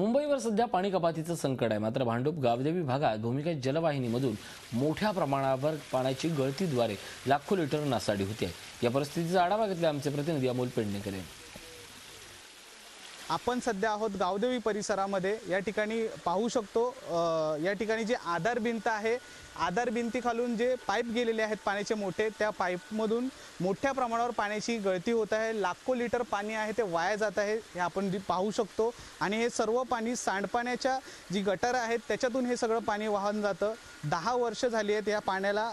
मुंबईवर सध्या पाणी कपातीचं संकट आहे। मात्र भांडूप गावदेवी भागात भूमिगत जलवाहिनीमधून मोठ्या प्रमाणावर पाण्याची गळतीद्वारे लाखो लिटर नासाडी होते आहे। या परिस्थितीचा आढावा घेतला आमचे प्रतिनिधी अमोल पेडणेकर यांनी। आपण सध्या आहोत गावदेवी परिसरामध्ये। या ठिकाणी पाहू शकतो या ठिकाणी जे आधार भिंत आहे, आधार भिंतीखालून जे पाईप गेलेले आहेत पाण्याचे मोठे, त्या पाईपमधून मोठ्या प्रमाणावर पाण्याची गळती होत आहे। लाखो लिटर पाणी आहे ते वाया जात आहे, हे आपण पाहू शकतो। आणि हे सर्व पाणी सांडपाण्याच्या जी गटार आहेत त्याच्यातून हे सगळं पाणी वाहून जातं। 10 वर्ष झाली आहेत या पाण्याला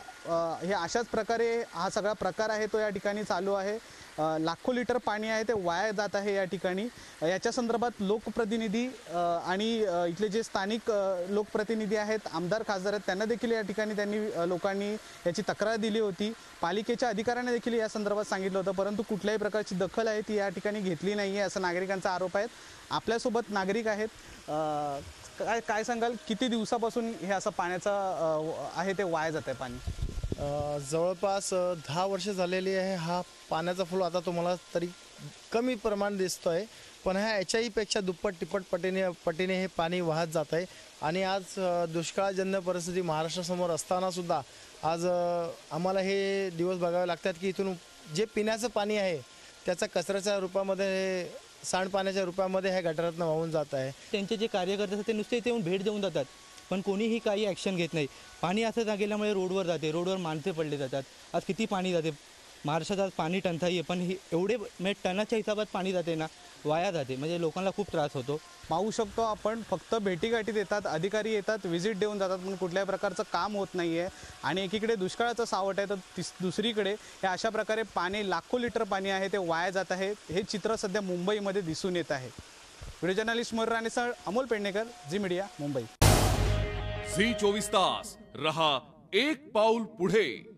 हे अशाच प्रकारे हा सगळा प्रकार आहे तो या ठिकाणी चालू आहे। लाखो लिटर पाणी आहे ते वाया जात आहे या ठिकाणी। याच्या संदर्भात लोकप्रतिनिधी आणि इथले जे स्थानिक लोकप्रतिनिधी आहेत, आमदार खासदार आहेत, त्यांना देखील या ठिकाणी लोकांनी याची तक्रार दिली होती। पालिकेच्या अधिकाऱ्यांनी देखील या संदर्भात सांगितलं होतं, परंतु कुठल्याही प्रकारची दखल आहे ती या ठिकाणी घेतली नाही आहे असं नागरिकांचा आरोप आहे। आपल्यासोबत नागरिक आहेत, काय सांगाल, किती दिवसापासून हे असं पाण्याचं आहे ते वाया जात आहे पाणी? जवळपास 10 वर्ष झालेली आहे। हा पाण्याचा फ्लो आता तुम्हाला तरी कमी प्रमाण दिसतोय, पण याच्याही पेक्षा दुप्पट तिप्पट पटीने हे पाणी वाहत जात आहे। आणि आज दुष्काळजन्य परिस्थिती महाराष्ट्रासमोर असताना सुद्धा आज आम्हाला हे दिवस बघावे लागतात की इथून जे पिण्याचं पाणी आहे त्याचा कचऱ्याच्या रूपामध्ये, सांडपाण्याच्या रूपामध्ये ह्या गटारातून वाहून जात आहे। त्यांचे जे कार्यकर्ते असतात ते नुसते इथे येऊन भेट देऊन जातात, पण कोणीही काही ॲक्शन घेत नाही। पाणी असं गेल्यामुळे रोडवर जाते, रोडवर माणसे पडले जातात। आज किती पाणी जाते महाराष्ट्रात, आज पाणी टंचाई आहे, पण एवढे म्हणजे टनाच्या हिसाबात पाणी जाते ना, वाया जाते, म्हणजे लोकांना खूप त्रास होतो। पाहू शकतो आपण, फक्त भेटीगाठी देतात, अधिकारी येतात, व्हिजिट देऊन जातात, पण कुठल्याही प्रकारचं काम होत नाही आहे। आणि एकीकडे दुष्काळाचं सावट आहे तर दुसरीकडे हे अशा प्रकारे पाणी, लाखो लिटर पाणी आहे ते वाया जात आहे। हे चित्र सध्या मुंबईमध्ये दिसून येत आहे। व्हिडिओ जर्नलिस्ट मयूर राणेसह अमोल पेडणेकर, झी मीडिया, मुंबई। झी 24 तास रहा एक पाऊल पुढे।